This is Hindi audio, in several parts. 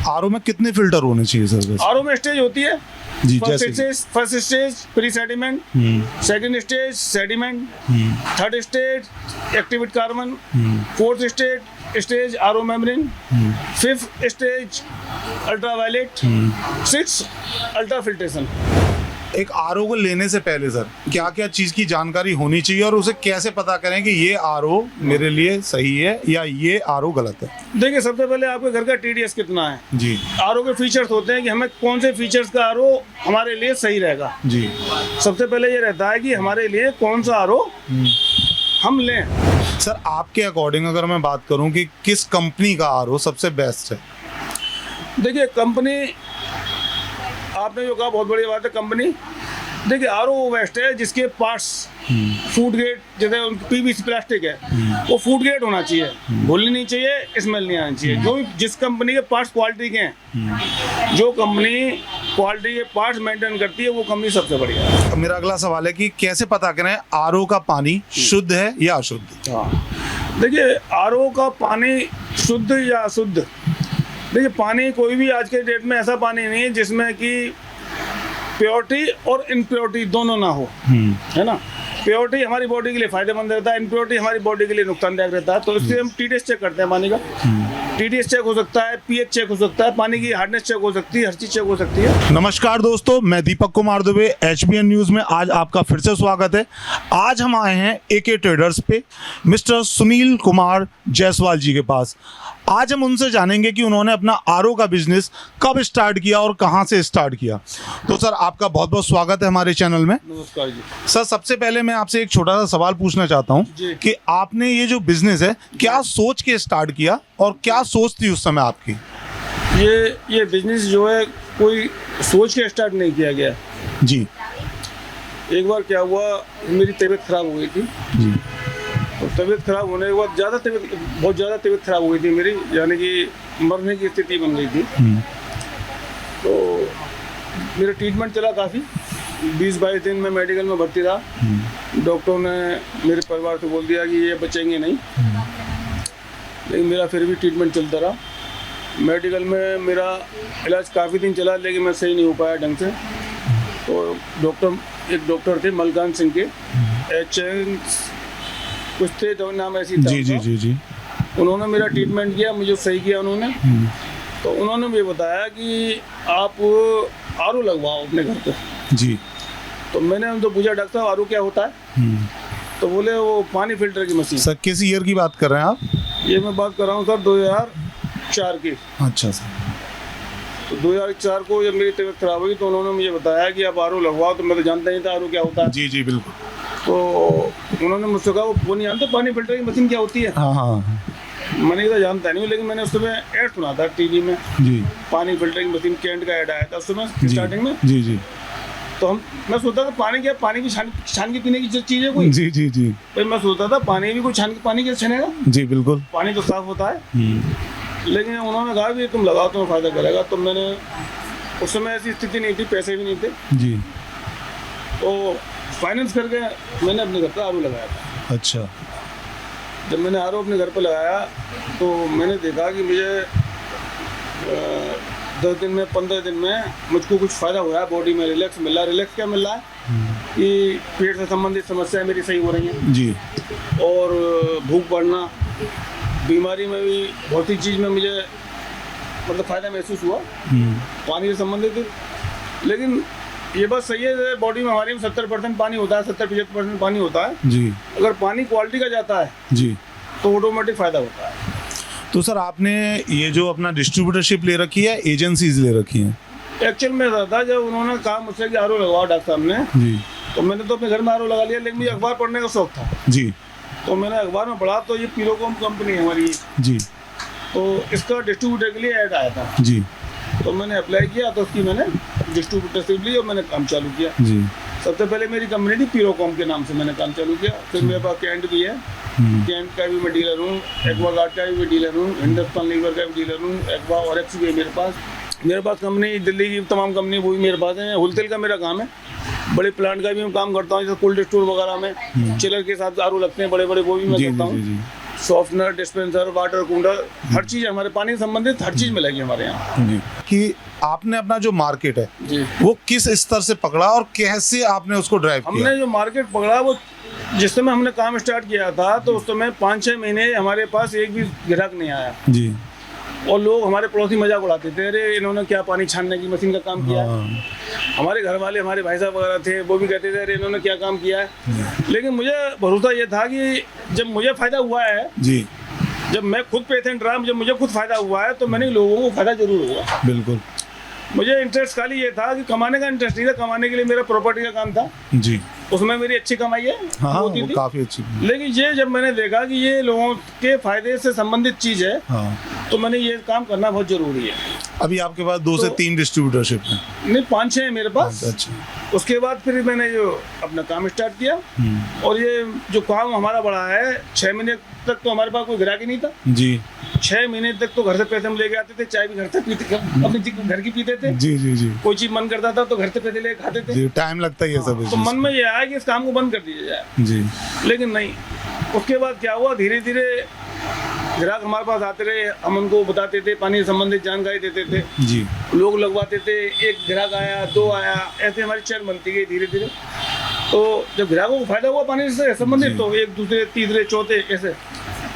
आरओ में कितने फिल्टर होने चाहिए सर वैसे? आरओ में स्टेज होती है जी, first stage pre sediment, second stage sediment, third stage activate carbon, fourth stage RO membrane, fifth stage ultraviolet, six ultra filtration. एक आरओ को लेने से पहले सर क्या क्या चीज की जानकारी होनी चाहिए और उसे कैसे पता करें कि ये आरओ मेरे लिए सही है या ये आरओ गलत है? देखिए, सबसे पहले आपके घर का टीडीएस कितना है जी। आरओ के फीचर्स होते हैं कि हमें कौन से फीचर्स का आरओ हमारे लिए सही रहेगा। जी। सबसे पहले ये रहता है कि हमारे लिए कौन सा आरओ हम लें। सर आपके अकॉर्डिंग अगर मैं बात करूं कि किस कंपनी का आरओ सबसे बेस्ट है? देखिए, कंपनी आपने जो कहा बहुत बड़ी बात है। कंपनी देखिए, आरओ वो बेस्ट है जिसके पार्ट्स फूड ग्रेड, जैसे पीवीसी प्लास्टिक है वो फूड ग्रेड होना चाहिए, घुलनी नहीं चाहिए, स्मेल नहीं आनी चाहिए। जो भी जिस कंपनी के पार्ट्स क्वालिटी के हैं, जो कंपनी क्वालिटी के पार्ट्स मेंटेन करती है वो कंपनी सबसे बढ़िया है। अब मेरा अगला सवाल है कि कैसे पता करें आरओ का पानी शुद्ध है या अशुद्ध? हाँ, देखिए, आरओ का पानी शुद्ध या अशुद्ध, देखिए पानी कोई भी आज के डेट में ऐसा पानी नहीं है जिसमें कि प्योरिटी और इनप्योरिटी दोनों ना हो, है ना। प्योरिटी हमारी बॉडी के लिए फायदेमंद रहता है, इनप्योरिटी हमारी बॉडी के लिए नुकसानदायक रहता है। तो इसलिए हम टीडीएस चेक करते हैं पानी का। टीडीएस चेक हो सकता है, पीएच चेक हो सकता है, पानी की हार्डनेस चेक हो सकती है, हर चीज चेक हो सकती है। नमस्कार दोस्तों, मैं दीपक कुमार दुबे, एचबीएन न्यूज में आज आपका फिर से स्वागत है। आज हम आए हैं एके ट्रेडर्स पे मिस्टर सुनील कुमार जायसवाल जी के पास। आज हम उनसे जानेंगे कि उन्होंने अपना आरओ का बिजनेस कब स्टार्ट किया और कहां से स्टार्ट किया। तो सर आपका बहुत बहुत स्वागत है हमारे चैनल में। नमस्कार जी। सर सबसे पहले मैं आपसे एक छोटा सा सवाल पूछना चाहता हूं जी। कि आपने ये जो बिजनेस है क्या सोच के स्टार्ट किया और क्या सोच थी उस समय आपकी? ये बिजनेस जो है कोई सोच के स्टार्ट नहीं किया गया। जी। एक बार क्या हुआ, मेरी तबीयत खराब हो गई थी। जी। तो तबीयत खराब होने के बाद बहुत ज़्यादा तबीयत खराब हो गई थी मेरी, यानी कि मरने की स्थिति बन गई थी। तो मेरा ट्रीटमेंट चला काफ़ी, 20-22 दिन में मेडिकल में भर्ती रहा। डॉक्टरों ने मेरे परिवार से बोल दिया कि ये बचेंगे नहीं, लेकिन मेरा फिर भी ट्रीटमेंट चलता रहा। मेडिकल में मेरा इलाज काफ़ी दिन चला, लेकिन मैं सही नहीं हो पाया ढंग से। तो एक डॉक्टर थे मलकान सिंह के, HN कुछ थे तो नाम ऐसी था। जी। उन्होंने मेरा ट्रीटमेंट किया, मुझे सही किया उन्होंने। तो उन्होंने मुझे बताया कि आप आरओ लगवाओ अपने घर पे। जी। तो मैंने उनको पूछा, डॉक्टर साहब आरओ क्या होता है? तो बोले वो पानी फिल्टर की मशीन। सर किस ईयर की बात कर रहे हैं आप? ये मैं बात कर रहा हूँ सर 2004 की। अच्छा सर। तो 2004 को जब मेरी तबीयत खराब हुई तो उन्होंने मुझे बताया कि आप आरओ लगवाओ। तो मैं तो जानता नहीं था आरओ क्या होता है। जी बिल्कुल। तो उन्होंने मुझसे कहा वो नहीं जानते पानी फिल्टर की मशीन क्या होती है? हाँ। मैंने तो जानता नहीं, लेकिन मैंने उस समय ऐड सुना था टीवी में। जी। पानी फिल्टरिंग मशीन कैंट का ऐड आया था उस समय स्टार्टिंग में। जी। तो मैं सोचता था पानी की छान के पीने की चीज़ है कोई। जी। फिर मैं सोचता था पानी भी कोई छान के पानी कैसे छनेगा? जी बिल्कुल। पानी तो साफ होता है। लेकिन उन्होंने कहा कि तुम लगाओ, तुम्हें फ़ायदा करेगा। तो मैंने, उस समय ऐसी स्थिति नहीं थी, पैसे भी नहीं थे। जी। तो फाइनेंस करके मैंने अपने घर पर आरओ लगाया था। अच्छा। जब मैंने आरओ अपने घर पर लगाया तो मैंने देखा कि मुझे 10 दिन में 15 दिन में मुझको कुछ फ़ायदा हुआ है, बॉडी में रिलैक्स मिल रहा है। रिलैक्स क्या मिल रहा है कि पेट से संबंधित समस्याएं मेरी सही हो रही हैं। जी। और भूख बढ़ना, बीमारी में भी बहुत ही चीज़ में मुझे मतलब फ़ायदा महसूस हुआ पानी से संबंधित। लेकिन ये बात सही है, बॉडी में हमारी में 70% पानी होता है, 70-75% पानी होता है। जी। अगर पानी क्वालिटी का जाता है जी तो ऑटोमेटिक फ़ायदा होता है। तो सर आपने ये जो अपना डिस्ट्रीब्यूटरशिप ले रखी है, एजेंसीज ले रखी हैं? एक्चुअल में था जब उन्होंने कहा मुझसे कि आरओ लगवाओ डॉक्टर साहब ने, जी, तो मैंने तो अपने घर में आरओ लगा लिया। लेकिन मुझे अखबार पढ़ने का शौक था। जी। तो मैंने अखबार में पढ़ा तो ये पीरोकॉम कंपनी है हमारी। जी। तो इसका डिस्ट्रीब्यूटर के लिए ऐड आया था। जी। तो मैंने अप्लाई किया तो उसकी मैंने डिस्ट्रीब्यूटरशिप ली और मैंने काम चालू किया। जी। सबसे पहले मेरी कंपनी थी पीरोकॉम के नाम से मैंने काम चालू किया। फिर मेरे पास कैंट भी है, कैंट का भी मैं डीलर हूँ, एक्वागार्ड का भी मैं डीलर हूँ, हिंदुस्तान लीवर का भी डीलर हूँ, एक्वा और एक्स भी है मेरे पास। कंपनी दिल्ली की तमाम कंपनी वो भी मेरे पास है। होलसेल का मेरा काम है, बड़े प्लांट का भी मैं काम करता हूँ, जैसे कोल्ड स्टोर वगैरह में चिलर के साथ आरओ लगते हैं बड़े बड़े, वो भी मैं करता हूँ। सॉफ्टनर, डिस्पेंसर, वाटर कूलर, हर चीज़ हमारे पानी से संबंधित हर चीज़ मिलेगी हमारे यहाँ। जी कि आपने अपना जो मार्केट है जी, वो किस स्तर से पकड़ा और कैसे आपने उसको ड्राइव किया? हमने जो मार्केट पकड़ा वो जिस समय हमने काम स्टार्ट किया था तो उस समय 5-6 महीने हमारे पास एक भी ग्राहक नहीं आया जी। और लोग हमारे पड़ोसी मजाक उड़ाते थे, अरे इन्होंने क्या पानी छानने की मशीन का काम किया है। हाँ। हमारे घर वाले, हमारे भाई साहब वगैरह थे, वो भी कहते थे अरे इन्होंने क्या काम किया है। लेकिन मुझे भरोसा ये था कि जब मुझे फ़ायदा हुआ है, जी जब मैं खुद पेशेंट रहा, जब मुझे खुद फ़ायदा हुआ है तो मैंने लोगों को फ़ायदा जरूर हुआ। बिल्कुल। मुझे इंटरेस्ट खाली ये था कि कमाने का इंटरेस्ट नहीं था, कमाने के लिए मेरा प्रॉपर्टी का काम था, जी उसमें मेरी अच्छी कमाई है हाँ होती वो थी। काफी अच्छी। लेकिन ये जब मैंने देखा कि ये लोगों के फायदे से संबंधित चीज़ है हाँ तो मैंने ये काम करना बहुत जरूरी है। अभी आपके पास 2 से 3 डिस्ट्रीब्यूटरशिप है? नहीं, 5-6 है मेरे पास। अच्छा। उसके बाद फिर मैंने जो अपना काम स्टार्ट किया और ये जो काम हमारा बढ़ा है, 6 महीने तक तो हमारे पास कोई ग्राहक ही नहीं था जी। 6 महीने तक तो घर से पैसे हम लेके आते थे, चाय भी घर से पीते, अपने घर की पीते थे। जी जी जी कोई चीज मन करता था तो घर से पैसे लेके खाते थे। जी। टाइम लगता है ये सब तो मन में ये आया कि इस काम को बंद कर दिया जाए, जी। लेकिन नहीं। उसके बाद क्या हुआ, धीरे धीरे ग्राहक हमारे पास आते रहे, हम उनको बताते थे, पानी से संबंधित जानकारी देते थे, जी लोग लगवाते थे। एक ग्राहक आया, 2 आया, ऐसे हमारी चैन बनती गई धीरे धीरे। तो जब ग्राहकों को फायदा हुआ पानी से संबंधित तो एक दूसरे, तीसरे, चौथे ऐसे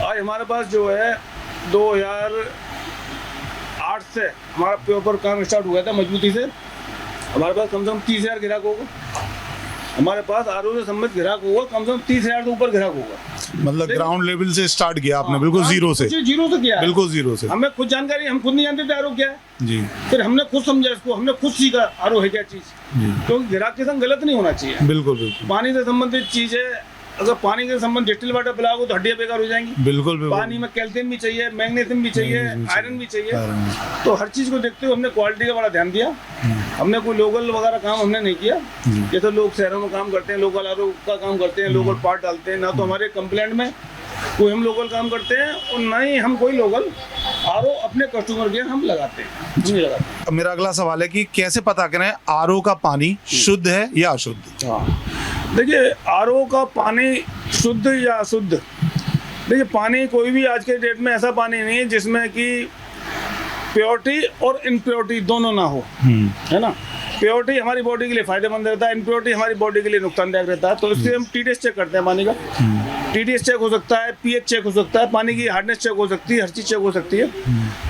आज हमारे पास जो है 2008 से हमारा प्रॉपर काम स्टार्ट हुआ था मजबूती से। हमारे पास कम से कम 30,000 ग्राहक होगा, हमारे पास आरओ से संबंधित ग्राहक होगा कम से कम 30,000 से ऊपर ग्राहक होगा। मतलब ग्राउंड लेवल से स्टार्ट किया आपने? बिल्कुल जीरो से? जीरो से किया, बिल्कुल जीरो से। हमें खुद जानकारी, हम खुद नहीं जानते थे आरओ क्या है। जी। फिर हमने खुद समझा इसको, हमने खुद सीखा आरओ है क्या चीज। जी। क्योंकि ग्राहक के संग गलत नहीं होना चाहिए। बिल्कुल बिल्कुल। पानी से संबंधित चीज है, अगर पानी के संबंध डिस्टिल वाटर पिलाओगे तो हड्डियां बेकार हो जाएंगी। बिल्कुल बिल्कुल। पानी में कैल्शियम भी चाहिए, मैग्नीशियम भी चाहिए, आयरन भी चाहिए। आयरन। तो हर चीज को देखते हुए हमने क्वालिटी का बड़ा ध्यान दिया। हमने कोई लोकल वगैरह काम हमने नहीं किया, जैसे लोग शहरों में काम करते हैं, लोकल आरओ का काम करते हैं, लोकल पार्ट डालते हैं। ना तो हमारे कंप्लेंट में कोई हम लोकल काम करते हैं और ना ही हम कोई लोकल आरओ अपने कस्टमर के हम लगाते हैं, नहीं लगाते। मेरा अगला सवाल है कि कैसे पता करें आरओ का पानी शुद्ध है या अशुद्ध? हाँ, देखिए आरओ का पानी शुद्ध या अशुद्ध, देखिए पानी कोई भी आज के डेट में ऐसा पानी नहीं है जिसमें कि प्योरिटी और इनप्योरिटी दोनों ना हो, है ना। प्योरिटी हमारी बॉडी के लिए फायदेमंद रहता है, इनप्योरिटी हमारी बॉडी के लिए नुकसानदायक रहता है। तो इसलिए हम टीडीएस चेक करते हैं पानी का। टीडीएस चेक हो सकता है, पीएच चेक हो सकता है, पानी की हार्डनेस चेक हो सकती है, हर चीज़ चेक हो सकती है।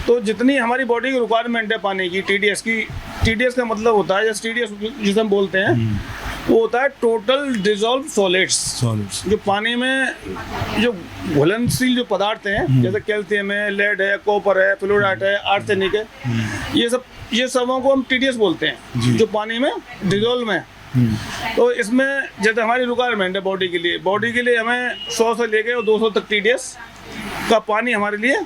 तो जितनी हमारी बॉडी की रिक्वायरमेंट है पानी की, टीडीएस की, टीडीएस का मतलब होता है, जैसे टीडीएस जिसे हम बोलते हैं, वो होता है टोटल डिजॉल्व सॉलिड्स। जो पानी में जो घुलनशील जो पदार्थ हैं, जैसे कैल्शियम है, लेड है, कॉपर है, फ्लोराइड है, आर्सेनिक है, ये सबों को हम टीडीएस बोलते हैं, जो पानी में डिजॉल्व में। तो इसमें जैसे हमारी रिक्वायरमेंट है बॉडी के लिए हमें 100 से लेके 200 तक टीडीएस का पानी हमारे लिए,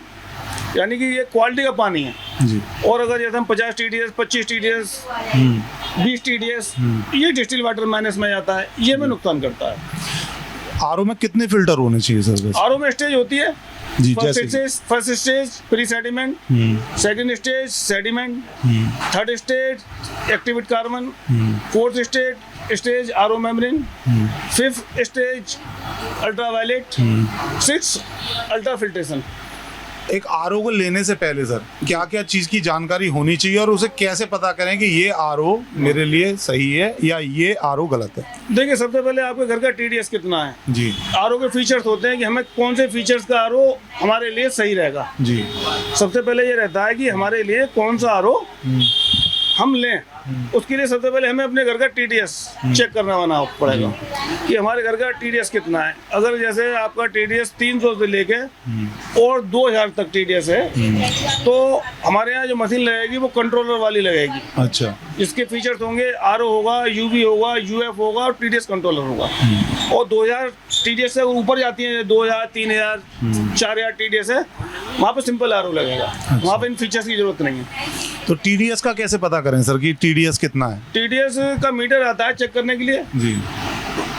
यानी कि ये क्वालिटी का पानी है जी। और अगर जैसे हम 50 टीडीएस, 25 टीडीएस, 20 टीडीएस, ये डिस्टिल वाटर माइनस में जाता है, ये हमें नुकसान करता है। आरओ में कितने फिल्टर होने चाहिए सर? आरओ में स्टेज होती है जी, first stage pre sediment, second stage sediment, third stage activate carbon, fourth stage RO membrane, fifth stage ultraviolet, six ultra filtration. एक आरओ को लेने से पहले सर क्या क्या चीज की जानकारी होनी चाहिए और उसे कैसे पता करें कि ये आरओ मेरे लिए सही है या ये आरओ गलत है? देखिए, सबसे पहले आपके घर का टीडीएस कितना है जी। आरओ के फीचर्स होते हैं कि हमें कौन से फीचर्स का आरओ हमारे लिए सही रहेगा जी। सबसे पहले ये रहता है कि हमारे लिए कौन सा आरओ हम लें। उसके लिए सबसे पहले हमें अपने घर का टीडीएस चेक करना पड़ेगा कि हमारे घर का टीडीएस कितना है। अगर जैसे आपका टीडीएस 300 से लेके और 2000 तक टीडीएस है तो हमारे यहाँ जो मशीन लगेगी वो कंट्रोलर वाली लगेगी। अच्छा। इसके फीचर्स होंगे, आरओ होगा, यूवी होगा, यूएफ होगा और टीडीएस कंट्रोलर होगा। और 2000 टीडीएस से ऊपर जाती है, 2000, 3000, 4000 टीडीएस है, वहाँ पे सिंपल आरओ लगेगा। वहाँ पे इन फीचर्स की जरूरत नहीं है। तो टीडीएस का कैसे पता करें सर कि टीडीएस कितना है? टीडीएस का मीटर आता है चेक करने के लिए जी।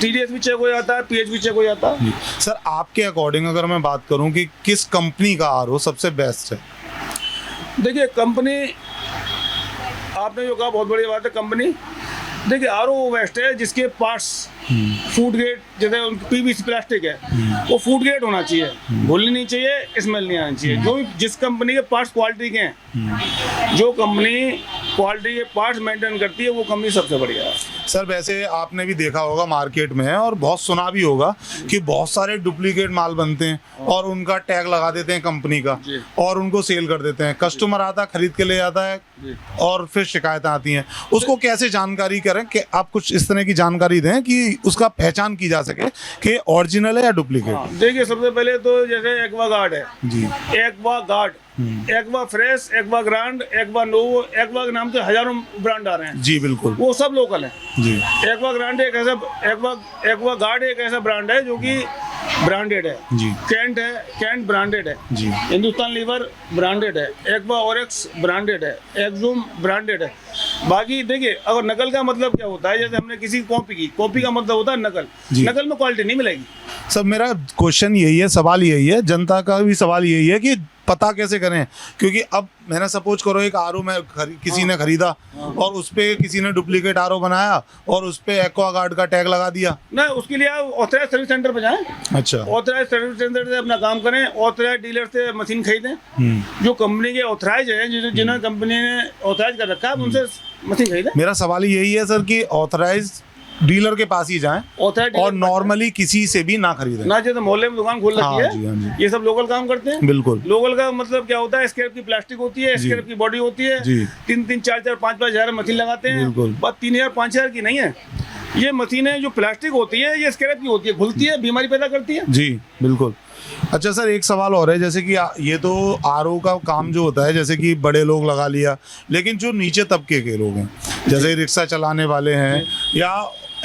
टीडीएस भी चेक हो जाता है, पीएच भी चेक हो जाता है। सर आपके अकॉर्डिंग अगर मैं बात करूं कि किस कंपनी का आरओ सबसे बेस्ट है? देखिए, कंपनी आपने जो कहा बहुत बड़ी बात है। कंपनी देखिए आरओ वेस्ट है जिसके पार्ट्स फूड ग्रेड, जैसे पीवीसी प्लास्टिक है वो फूड ग्रेड होना चाहिए, घुलनी नहीं चाहिए, स्मेल नहीं आनी चाहिए। जो जिस कंपनी के पार्ट्स क्वालिटी के हैं, जो कंपनी क्वालिटी के पार्ट्स मेंटेन करती है वो कंपनी सबसे बढ़िया है। सर वैसे आपने भी देखा होगा मार्केट में और बहुत सुना भी होगा कि बहुत सारे डुप्लीकेट माल बनते हैं और उनका टैग लगा देते हैं कंपनी का और उनको सेल कर देते हैं। कस्टमर आता है, खरीद के ले जाता है और फिर शिकायतें आती हैं। उसको कैसे जानकारी करें कि आप कुछ इस तरह की जानकारी दें कि उसका पहचान की जा सके कि ओरिजिनल है या डुप्लीकेट? देखिए सबसे पहले तो जैसे एक्वा गार्ड है जी, Aquaguard, Aqua Fresh, Aqua Grand, Aqua Novo, Aqua के नाम से हजारों ब्रांड आ रहे हैं। जी बिल्कुल, वो सब लोकल है जी। एक्वा ग्रांड एक ऐसा, एक्वा गार्ड एक ऐसा ब्रांड है जो कि ब्रांडेड है जी। कैंट है, कैंट ब्रांडेड है जी। हिंदुस्तान लीवर ब्रांडेड है, एक्वा ओरेक्स ब्रांडेड है, एक्जूम ब्रांडेड है। बाकी देखिए अगर नकल का मतलब क्या होता है, जैसे हमने किसी कॉपी की, कॉपी का मतलब होता है नकल, नकल में क्वालिटी नहीं मिलेगी। सब मेरा क्वेश्चन यही है, सवाल यही है, जनता का भी सवाल यही है कि पता कैसे करें, क्योंकि अब मैंने सपोज करो एक आरओ में किसी ने खरीदा और उस पे किसी ने डुप्लीकेट आरओ बनाया और उस पे एक्वागार्ड का टैग लगा दिया। ना, उसके लिए आप ऑथराइज सर्विस सेंटर पे जाएं। अच्छा, ऑथराइज सर्विस सेंटर से अपना काम करें, ऑथराइज डीलर से मशीन खरीदें। जो कंपनी के ऑथराइज है, जिन्होंने कंपनी ने ऑथराइज कर रखा है, उनसे मशीन खरीदें। मेरा सवाल यही है सर कि ऑथराइज डीलर के पास ही जाएं और नॉर्मली किसी से भी ना खरीदें। ना, जैसे मोहल्ले में दुकान खोल रखी है, हाँ जी। ये सब लोकल काम करते हैं। बिल्कुल, लोकल का मतलब क्या होता है, स्क्रैप की प्लास्टिक होती है, स्क्रैप की बॉडी होती है, 3-3, 4-4, 5-5 हजार मशीन लगाते हैं। बात 3,000, 5,000 की नहीं है। ये मशीनें जो प्लास्टिक होती है ये स्क्रैप की होती है, घुलती है, बीमारी पैदा करती है। जी बिल्कुल। अच्छा सर, एक सवाल और है, जैसे कि ये तो आरओ का काम जो होता है, जैसे कि बड़े लोग लगा लिया, लेकिन जो नीचे तबके के लोग हैं, जैसे रिक्शा चलाने वाले हैं या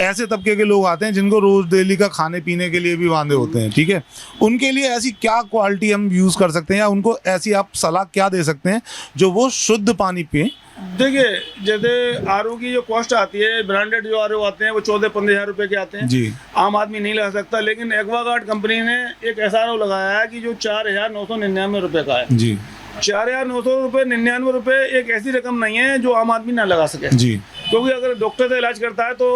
ऐसे तबके के लोग आते हैं जिनको रोज डेली का खाने पीने के लिए भी बांधे होते हैं, ठीक है, उनके लिए ऐसी क्या क्वालिटी हम यूज़ कर सकते हैं या उनको ऐसी आप सलाह क्या दे सकते हैं जो वो शुद्ध पानी पिए? देखिए जैसे आरओ की जो कॉस्ट आती है, ब्रांडेड जो आरओ आते हैं वो 14-15 हजार रुपए के आते हैं जी। आम आदमी नहीं लगा सकता, लेकिन एक्वागार्ड कंपनी ने एक ऐसा आरओ लगाया है कि जो 4,999 रुपए का है जी। 4,999 रुपए एक ऐसी रकम नहीं है जो आम आदमी ना लगा सके जी। क्योंकि अगर डॉक्टर से इलाज करता है तो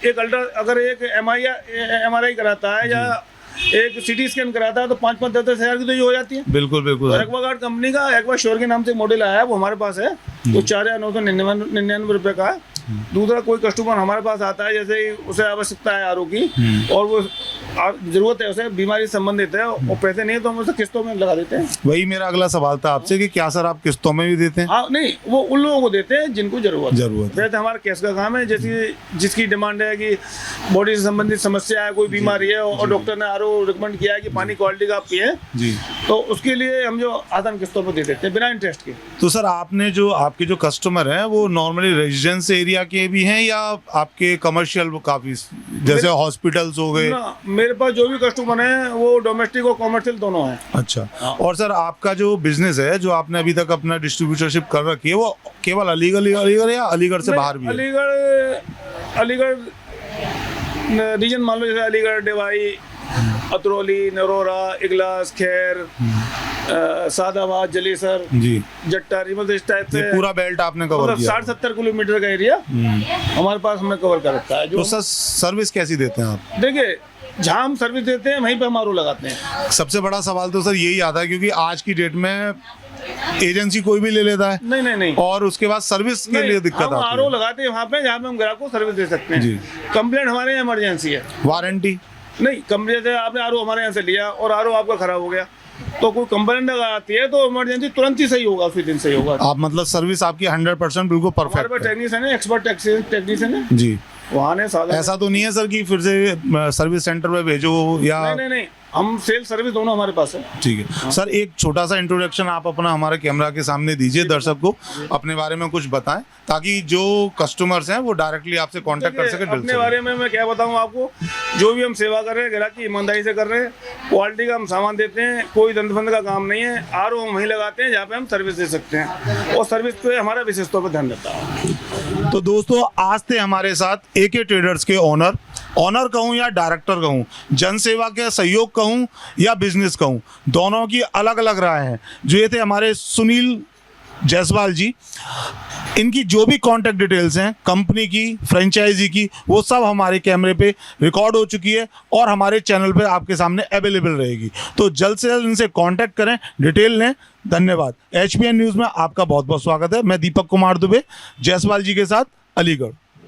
अगर एक MRI कराता है या एक CT स्कैन कराता है तो 5-10 हजार की तो ये हो जाती है। बिल्कुल बिल्कुल। एक्वागार्ड कंपनी का एक्वा श्योर के नाम से मॉडल आया है, वो हमारे पास है, तो 4,999 रुपए का। दूसरा कोई कस्टमर हमारे पास आता है, जैसे उसे आवश्यकता है आरओ की और वो जरूरत है, उसे बीमारी संबंधित है और पैसे नहीं है तो हम उसे किस्तों में लगा देते हैं। वही मेरा अगला सवाल था आपसे कि क्या सर आप किस्तों में भी देते हैं? हाँ, नहीं, वो उन लोगों को देते हैं जिनको जरूरत है। वैसे हमारा कैश का काम है, जिसकी डिमांड है कि बॉडी से संबंधित समस्या है, कोई बीमारी है और डॉक्टर ने आरओ रिकमेंड किया है कि पानी क्वालिटी का आप पिए, तो उसके लिए हम जो आसान किस्तों पर दे देते हैं बिना इंटरेस्ट के। तो सर आपके जो कस्टमर है वो नॉर्मली रेजिडेंस एरिया के भी हैं या आपके कमर्शियल काफी, जैसे हॉस्पिटल्स हो गए? मेरे पास जो भी कस्टमर हैं वो डोमेस्टिक और कमर्शियल दोनों हैं। अच्छा, और सर आपका जो बिजनेस है, जो आपने अभी तक अपना डिस्ट्रीब्यूटरशिप कर रखी है, वो केवल अलीगढ़ या अलीगढ़ से बाहर भी? अलीगढ़ रीजन मान लो, जैसे अलीगढ़, डिवाई, अतरौली, नरोरा, इगलास, खैर, सादाबाद, जलेसर जी, जट्टा, मतलब इस टाइप से पूरा बेल्ट आपने कवर किया। 60-70 किलोमीटर का एरिया हमारे पास हमने कवर कर रखा है। तो सर सर्विस कैसी देते हैं आप? देखिए जहाँ हम सर्विस देते हैं वहीं पे हम आरओ लगाते हैं। सबसे बड़ा सवाल तो सर यही आता है, क्योंकि आज की डेट में एजेंसी कोई भी ले लेता है, नहीं, और उसके बाद सर्विस के लिए दिक्कत आती है। आरओ लगाते हैं वहाँ पे जहाँ पे हम ग्राहक को सर्विस दे सकते हैं। कंप्लेंट हमारे यहाँ इमरजेंसी है, वारंटी नहीं। कंप्लेंट से आपने आरओ हमारे यहाँ से लिया और आरओ आपका खराब हो गया तो कोई कंप्लेंट अगर आती है तो इमरजेंसी तुरंत ही सही होगा, उसी दिन सही होगा। आप मतलब सर्विस आपकी 100% बिल्कुल परफेक्ट है। टेक्नीशियन है, एक्सपर्ट टेक्नीशियन है जी। वहाँ ने ऐसा तो नहीं है सर कि फिर से सर्विस सेंटर पे भेजो या? नहीं, हम सेल सर्विस दोनों हमारे पास है। ठीक है सर, एक छोटा सा इंट्रोडक्शन आप अपना हमारे कैमरा के सामने दीजिए, दर्शक को अपने बारे में कुछ बताएं ताकि जो कस्टमर्स हैं वो डायरेक्टली आपसे कांटेक्ट कर सके। अपने बारे में मैं क्या बताऊं आपको, जो भी हम सेवा कर रहे हैं ग्राहक की ईमानदारी से कर रहे हैं, क्वालिटी का हम सामान देते हैं, कोई दंतबंद का काम नहीं है। आरओ हम वहीं लगाते हैं जहाँ पे हम सर्विस दे सकते हैं और सर्विस पे हमारा विशेष तौर पर ध्यान रहता है। तो दोस्तों, आज थे हमारे साथ एके ट्रेडर्स के ऑनर कहूँ या डायरेक्टर कहूँ, जनसेवा के सहयोग कहूँ या बिजनेस कहूँ, दोनों की अलग अलग राय हैं। जो ये थे हमारे सुनील जायसवाल जी, इनकी जो भी कॉन्टैक्ट डिटेल्स हैं कंपनी की, फ्रेंचाइजी की, वो सब हमारे कैमरे पे रिकॉर्ड हो चुकी है और हमारे चैनल पे आपके सामने अवेलेबल रहेगी। तो जल्द से जल्द इनसे कांटेक्ट करें, डिटेल लें। धन्यवाद। HBN न्यूज़ में आपका बहुत बहुत स्वागत है। मैं दीपक कुमार दुबे, जायसवाल जी के साथ, अलीगढ़।